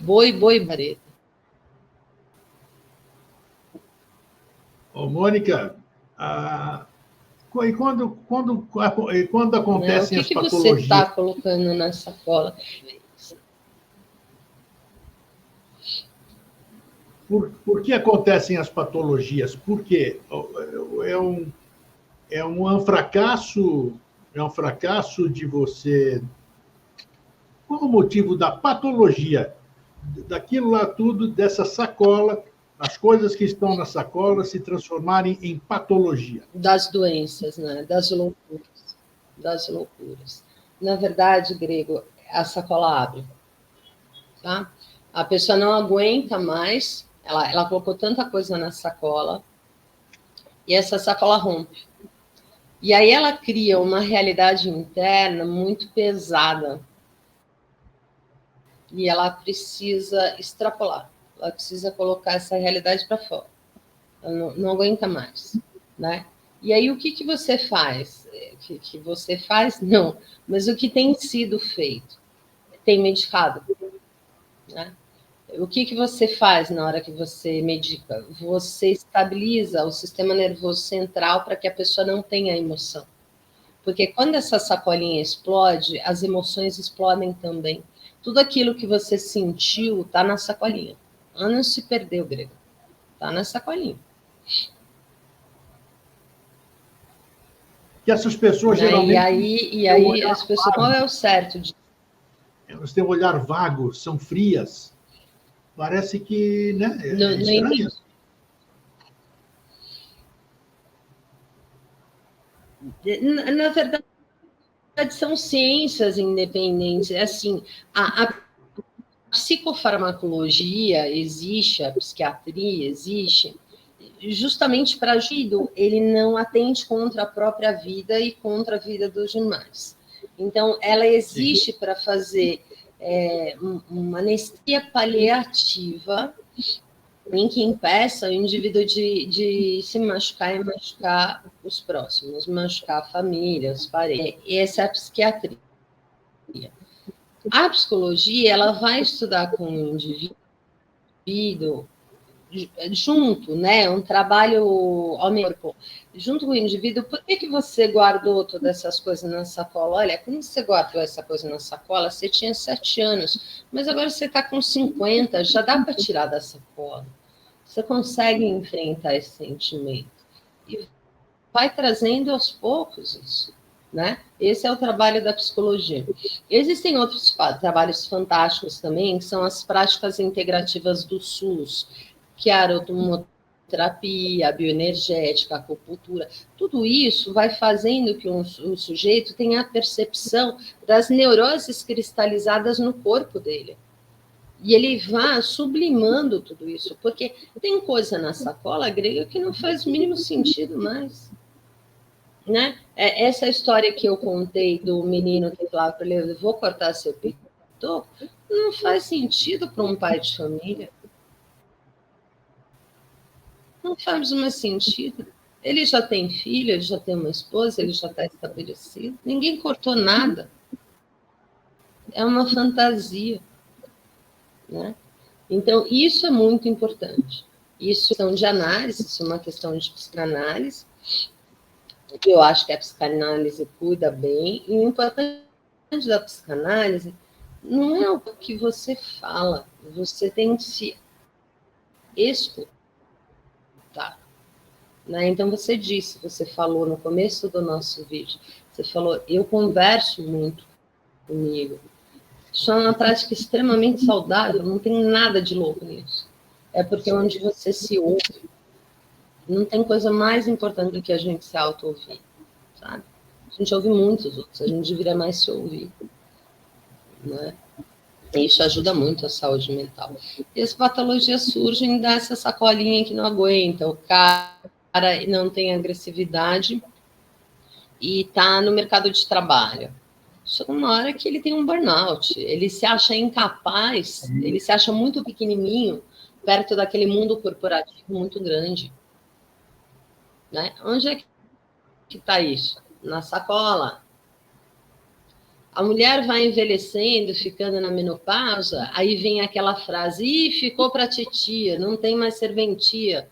Boi, vareta. Ô, Mônica, e quando acontecem as O que você está patologias? colocando na sacola? Por que acontecem as patologias? Por quê? É um fracasso de você. Qual o motivo da patologia? Daquilo lá tudo, dessa sacola, as coisas que estão na sacola se transformarem em patologia. Das doenças, né? Das loucuras. Na verdade, Grego, a sacola abre. Tá? A pessoa não aguenta mais, ela colocou tanta coisa na sacola, e essa sacola rompe. E aí ela cria uma realidade interna muito pesada. E ela precisa extrapolar, ela precisa colocar essa realidade para fora. Ela não aguenta mais, né? E aí o que você faz? Que você faz? Não, mas o que tem sido feito? Tem medicado, né? O que você faz na hora que você medica? Você estabiliza o sistema nervoso central para que a pessoa não tenha emoção. Porque quando essa sacolinha explode, as emoções explodem também. Tudo aquilo que você sentiu está na sacolinha. Não se perdeu, Grego. Está na sacolinha. Que essas pessoas Né? geralmente. E aí as pessoas. Qual é o certo de. Elas têm um olhar vago, são frias. Parece que, né, é estranho. Na verdade, são ciências independentes. Assim, a psicofarmacologia existe, a psiquiatria existe, justamente para agir, ele não atende contra a própria vida e contra a vida dos demais. Então, ela existe para fazer uma anestesia paliativa em que impeça o indivíduo de se machucar e machucar os próximos, machucar a família, os parentes. E essa é a psiquiatria. A psicologia, ela vai estudar com o indivíduo junto, né? Um trabalho homem-corpo. Junto com o indivíduo, por que você guardou todas essas coisas na sacola? Olha, quando você guardou essa coisa na sacola, você tinha 7 anos, mas agora você está com 50, já dá para tirar da sacola. Você consegue enfrentar esse sentimento. E vai trazendo aos poucos isso. Né? Esse é o trabalho da psicologia. Existem outros trabalhos fantásticos também, que são as práticas integrativas do SUS, que é a aromoterapia, a bioenergética, a acupuntura. Tudo isso vai fazendo que o sujeito tenha a percepção das neuroses cristalizadas no corpo dele. E ele vai sublimando tudo isso, porque tem coisa na sacola grega que não faz o mínimo sentido mais. Né? Essa história que eu contei do menino que falava para ele, vou cortar seu pitoco, não faz sentido para um pai de família. Não faz mais sentido. Ele já tem filho, ele já tem uma esposa, ele já está estabelecido. Ninguém cortou nada. É uma fantasia, né? Então, isso é muito importante. Isso é questão de análise, isso é uma questão de psicanálise. Eu acho que a psicanálise cuida bem. E o importante da psicanálise não é o que você fala. Você tem que se escutar. Né? Então, você falou no começo do nosso vídeo, você falou, eu converso muito comigo. Isso é uma prática extremamente saudável, não tem nada de louco nisso. É porque é onde você se ouve. Não tem coisa mais importante do que a gente se auto-ouvir, sabe? A gente ouve muitos outros, a gente deveria mais se ouvir. Né? E isso ajuda muito a saúde mental. E as patologias surgem dessa sacolinha que não aguenta, o cara não tem agressividade e está no mercado de trabalho. Chega uma hora que ele tem um burnout, ele se acha incapaz, ele se acha muito pequenininho perto daquele mundo corporativo muito grande. Né? Onde é que está isso? Na sacola. A mulher vai envelhecendo, ficando na menopausa, aí vem aquela frase, ih, ficou para titia, não tem mais serventia.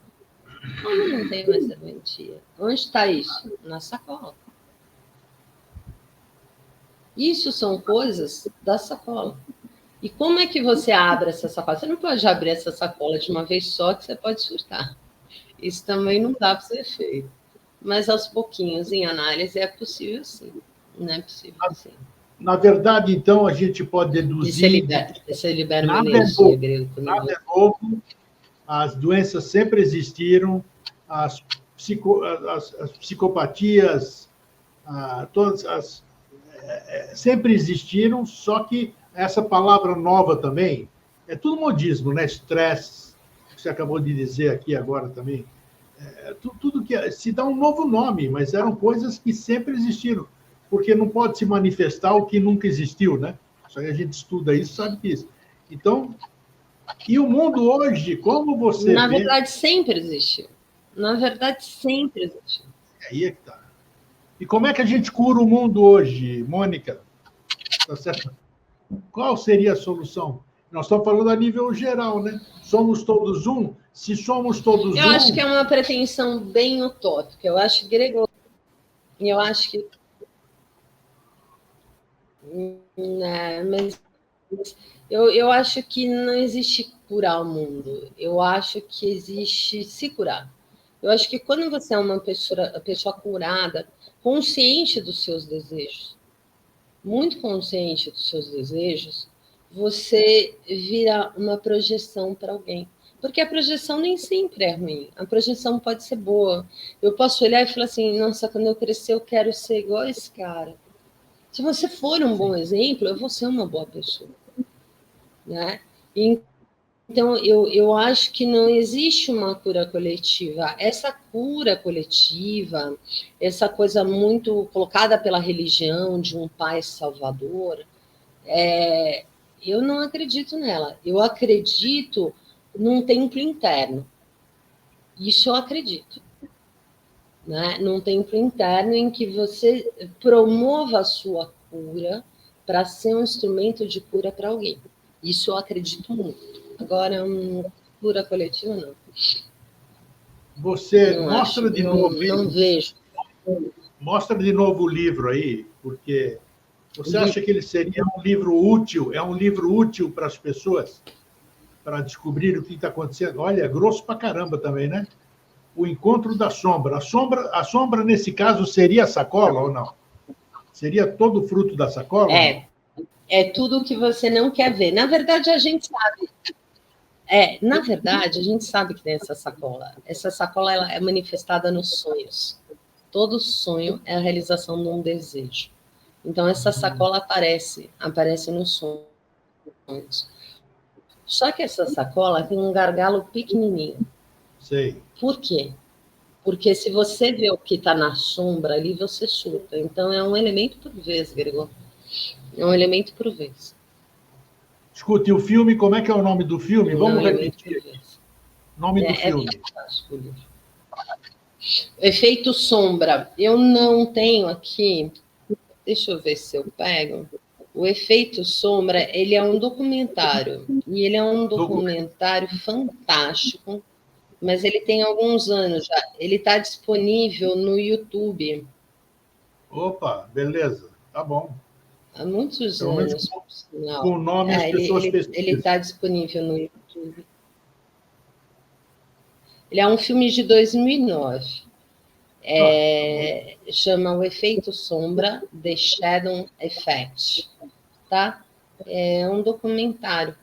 Como não tem mais serventia? Onde está isso? Na sacola. Isso são coisas da sacola. E como é que você abre essa sacola? Você não pode abrir essa sacola de uma vez só que você pode surtar. Isso também não dá para ser feito. Mas aos pouquinhos, em análise, é possível sim. Não é possível sim. Na verdade, então, a gente pode deduzir... Você libera uma energia, grego. Nada é novo, as doenças sempre existiram, as psicopatias, todas sempre existiram, só que essa palavra nova também, é tudo modismo, né? Estresse, que você acabou de dizer aqui agora também. Tudo que se dá um novo nome, mas eram coisas que sempre existiram, porque não pode se manifestar o que nunca existiu, né? Só que a gente estuda isso, sabe disso. Então, e o mundo hoje, como você Na vê... verdade, sempre existiu. Na verdade, sempre existiu. Aí é que tá. E como é que a gente cura o mundo hoje, Mônica? Tá certo? Qual seria a solução? Nós estamos falando a nível geral, né? Somos todos um? Se somos todos Eu acho que é uma pretensão bem utópica. Eu acho Gregor. Eu acho que. Mas eu acho que não existe curar o mundo. Eu acho que existe se curar. Eu acho que quando você é uma pessoa curada, consciente dos seus desejos, muito consciente dos seus desejos, você vira uma projeção para alguém. Porque a projeção nem sempre é ruim. A projeção pode ser boa. Eu posso olhar e falar assim, nossa, quando eu crescer eu quero ser igual a esse cara. Se você for um bom exemplo, eu vou ser uma boa pessoa. Né? Então, eu acho que não existe uma cura coletiva. Essa cura coletiva, essa coisa muito colocada pela religião de um pai salvador, eu não acredito nela. Eu acredito num templo interno. Isso eu acredito. Né? Num templo interno em que você promova a sua cura para ser um instrumento de cura para alguém. Isso eu acredito muito. Agora, cura coletiva, não. Você não mostra acho, de novo. Não vejo. Mostra de novo o livro aí, porque você acha que ele seria um livro útil? É um livro útil para as pessoas? Para descobrir o que está acontecendo? Olha, é grosso pra caramba também, né? O encontro da sombra. A sombra, nesse caso, seria a sacola ou não? Seria todo o fruto da sacola? É tudo que você não quer ver. Na verdade, a gente sabe. Na verdade, a gente sabe que tem essa sacola. Essa sacola ela é manifestada nos sonhos. Todo sonho é a realização de um desejo. Então, essa sacola aparece nos sonhos. Só que essa sacola tem um gargalo pequenininho. Sei. Por quê? Porque se você vê o que está na sombra ali, você surta. Então, é um elemento por vez, Gregor. É um elemento por vez. Escute, o filme, como é que é o nome do filme? Vamos repetir. Nome do filme. É fantástico o livro. Efeito Sombra. Eu não tenho aqui. Deixa eu ver se eu pego. O Efeito Sombra, ele é um documentário. E ele é um documentário fantástico. Mas ele tem alguns anos já. Ele está disponível no YouTube. Opa, beleza. Tá bom. Há muitos Pelo menos anos. com o nome as pessoas pesquisam. Ele está disponível no YouTube. Ele é um filme de 2009. Chama O Efeito Sombra, The Shadow Effect. Tá? É um documentário.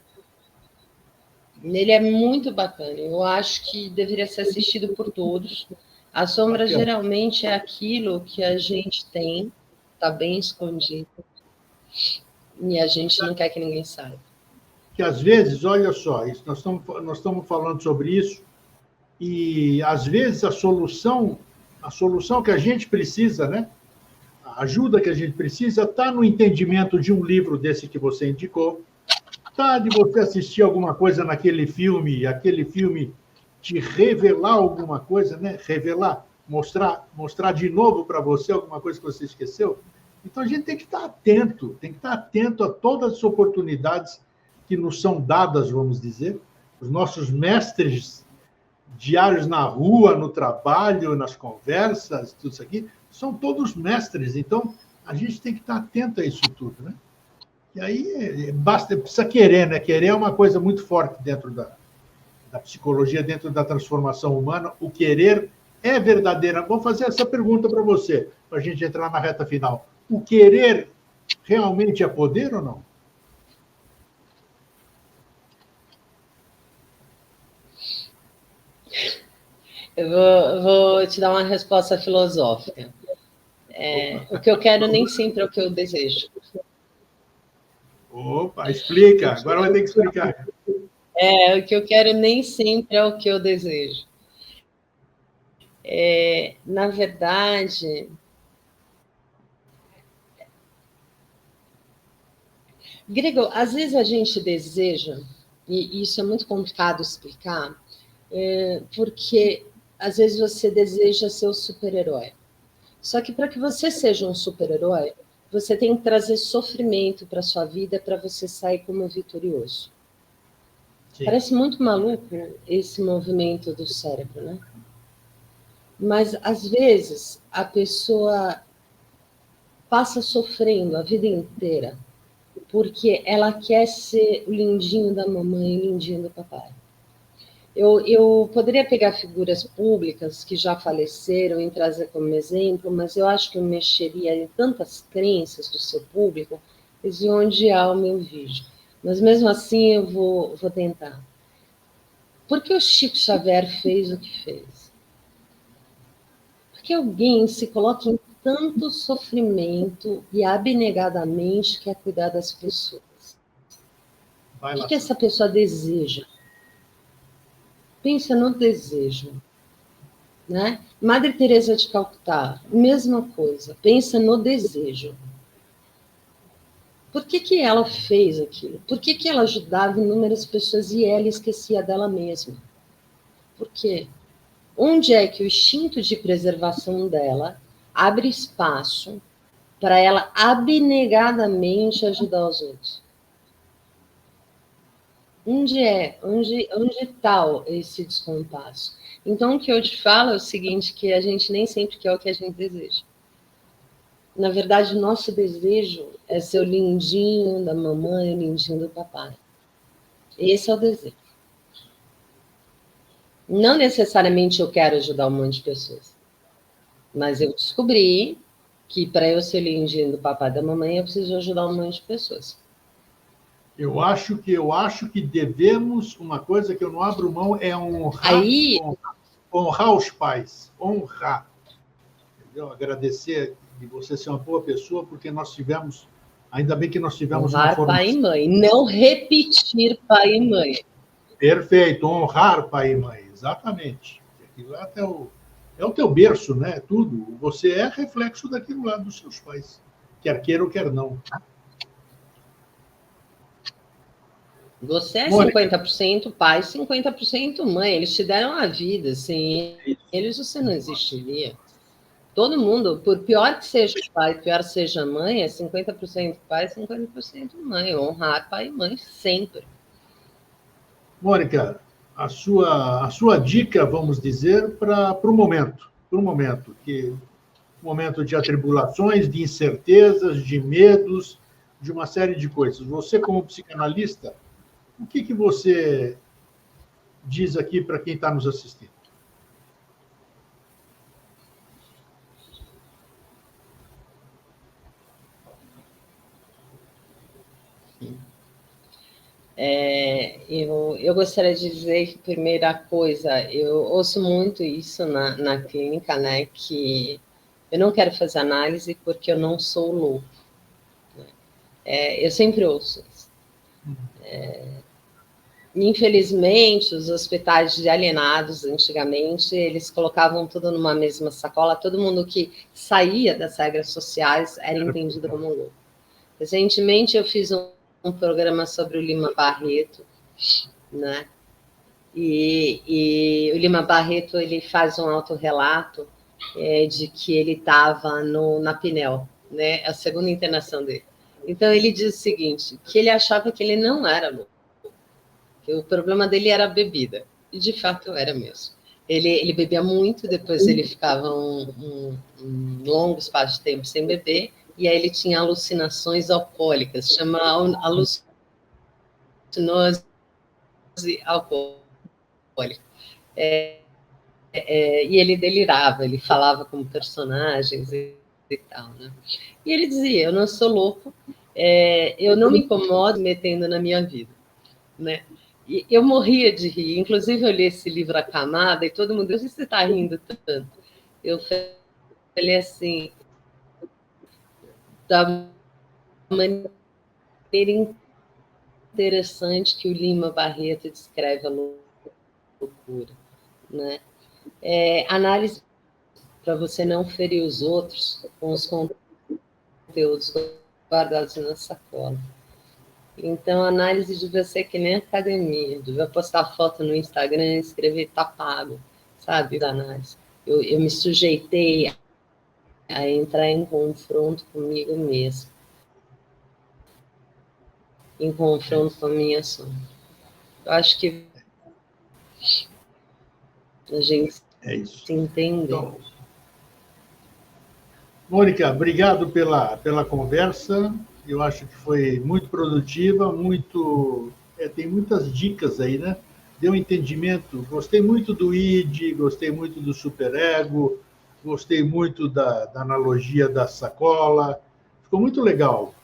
Ele é muito bacana. Eu acho que deveria ser assistido por todos. A sombra geralmente é aquilo que a gente tem, está bem escondido. E a gente não quer que ninguém saiba. Que às vezes, olha só, nós estamos falando sobre isso, e às vezes a solução que a gente precisa, né? A ajuda que a gente precisa está no entendimento de um livro desse que você indicou, está de você assistir alguma coisa naquele filme, aquele filme te revelar alguma coisa, né? Revelar, mostrar de novo para você alguma coisa que você esqueceu. Então a gente tem que estar atento a todas as oportunidades que nos são dadas, vamos dizer. Os nossos mestres diários na rua, no trabalho, nas conversas, tudo isso aqui, são todos mestres. Então a gente tem que estar atento a isso tudo, né? E aí precisa querer, né? Querer é uma coisa muito forte dentro da psicologia, dentro da transformação humana. O querer é verdadeiro. Vou fazer essa pergunta para você, para a gente entrar na reta final. O querer realmente é poder ou não? Eu vou te dar uma resposta filosófica. O que eu quero nem sempre é o que eu desejo. Opa, explica. Agora vai ter que explicar. O que eu quero nem sempre é o que eu desejo. Na verdade, Grego, às vezes a gente deseja, e isso é muito complicado explicar, porque às vezes você deseja ser o super-herói. Só que para que você seja um super-herói, você tem que trazer sofrimento para a sua vida para você sair como vitorioso. Sim. Parece muito maluco esse movimento do cérebro, né? Mas, às vezes, a pessoa passa sofrendo a vida inteira porque ela quer ser o lindinho da mamãe e o lindinho do papai. Eu poderia pegar figuras públicas que já faleceram e trazer como exemplo, mas eu acho que eu mexeria em tantas crenças do seu público, eles iam odiar o meu vídeo. Mas, mesmo assim, eu vou tentar. Por que o Chico Xavier fez o que fez? Porque alguém se coloca em tanto sofrimento e abnegadamente quer cuidar das pessoas. O que essa pessoa deseja? Pensa no desejo. Né? Madre Teresa de Calcutá, mesma coisa. Pensa no desejo. Por que ela fez aquilo? Por que ela ajudava inúmeras pessoas e ela esquecia dela mesma? Por quê? Onde é que o instinto de preservação dela abre espaço para ela abnegadamente ajudar os outros? Onde está esse descompasso? Então, o que eu te falo é o seguinte, que a gente nem sempre quer o que a gente deseja. Na verdade, o nosso desejo é ser o lindinho da mamãe, o lindinho do papai. Esse é o desejo. Não necessariamente eu quero ajudar um monte de pessoas. Mas eu descobri que para eu ser lindinho do papai e da mamãe, eu preciso ajudar um monte de pessoas. Eu acho que devemos, uma coisa que eu não abro mão, é honrar os pais. Honrar. Entendeu? Agradecer de você ser uma boa pessoa, porque nós tivemos, ainda bem que nós tivemos honrar uma formação. Pai e mãe, não repetir pai e mãe. Perfeito, honrar pai e mãe, exatamente. Aquilo é o teu berço, né? Tudo. Você é reflexo daquilo lá dos seus pais, quer queira ou quer não. Você é Mônica, 50% pai, 50% mãe. Eles te deram a vida. Sem eles, você não existiria. Todo mundo, por pior que seja o pai, pior seja a mãe, é 50% pai, 50% mãe. Honrar pai e mãe sempre. Mônica, a sua dica, vamos dizer, para o momento, que momento de atribulações, de incertezas, de medos, de uma série de coisas. Você, como psicanalista, o que você diz aqui para quem está nos assistindo? Eu gostaria de dizer que, primeira coisa, eu ouço muito isso na clínica, né, que eu não quero fazer análise porque eu não sou louco. Eu sempre ouço isso. Infelizmente, os hospitais de alienados, antigamente, eles colocavam tudo numa mesma sacola, todo mundo que saía das regras sociais era entendido como louco. Recentemente, eu fiz um programa sobre o Lima Barreto, né? E o Lima Barreto, ele faz um autorrelato de que ele estava na Pinel, né? A segunda internação dele. Então, ele diz o seguinte, que ele achava que ele não era louco, que o problema dele era a bebida. E, de fato, era mesmo. Ele bebia muito, depois ele ficava um longo espaço de tempo sem beber, e aí ele tinha alucinações alcoólicas, chama alucinose alcoólica. E ele delirava, ele falava como personagens e tal, né? E ele dizia, eu não sou louco, eu não me incomodo metendo na minha vida, né? E eu morria de rir, inclusive eu li esse livro A Camada e todo mundo, por que você está rindo tanto? Eu falei assim, da maneira interessante que o Lima Barreto descreve a loucura, né? Análise para você não ferir os outros com os conteúdos guardados na sacola. Então, a análise devia ser que nem academia, devia postar foto no Instagram e escrever tá pago, sabe, da análise. Eu me sujeitei a entrar em confronto comigo mesmo, em confronto com a minha sombra. Eu acho que a gente se entende. Então, Mônica, obrigado pela conversa. Eu acho que foi muito produtiva, tem muitas dicas aí, né? Deu um entendimento. Gostei muito do ID, gostei muito do superego, gostei muito da analogia da sacola. Ficou muito legal.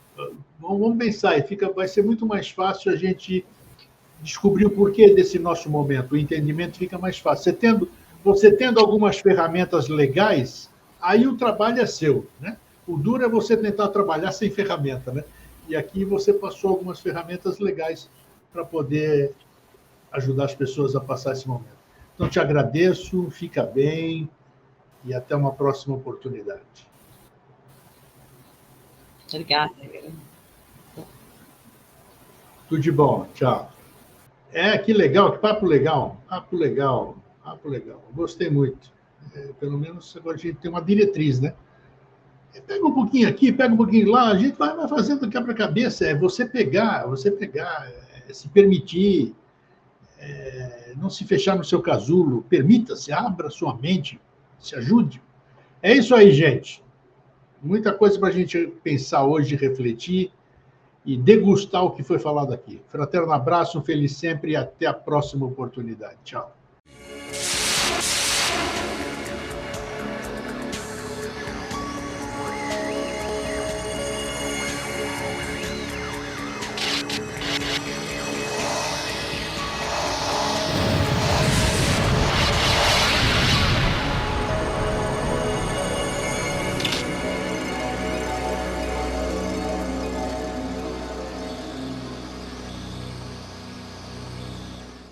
Vamos pensar, vai ser muito mais fácil a gente descobrir o porquê desse nosso momento. O entendimento fica mais fácil. Você tendo algumas ferramentas legais, aí o trabalho é seu, né? O duro é você tentar trabalhar sem ferramenta, né? E aqui você passou algumas ferramentas legais para poder ajudar as pessoas a passar esse momento. Então, te agradeço, fica bem e até uma próxima oportunidade. Obrigada. Tudo de bom, tchau. Que legal, que papo legal, papo legal, papo legal. Gostei muito. Pelo menos agora a gente tem uma diretriz, né? Pega um pouquinho aqui, pega um pouquinho lá, a gente vai fazendo quebra-cabeça. Você pegar, se permitir, não se fechar no seu casulo, permita-se, abra sua mente, se ajude. É isso aí, gente. Muita coisa para a gente pensar hoje, refletir e degustar o que foi falado aqui. Fraterno abraço, um feliz sempre e até a próxima oportunidade. Tchau.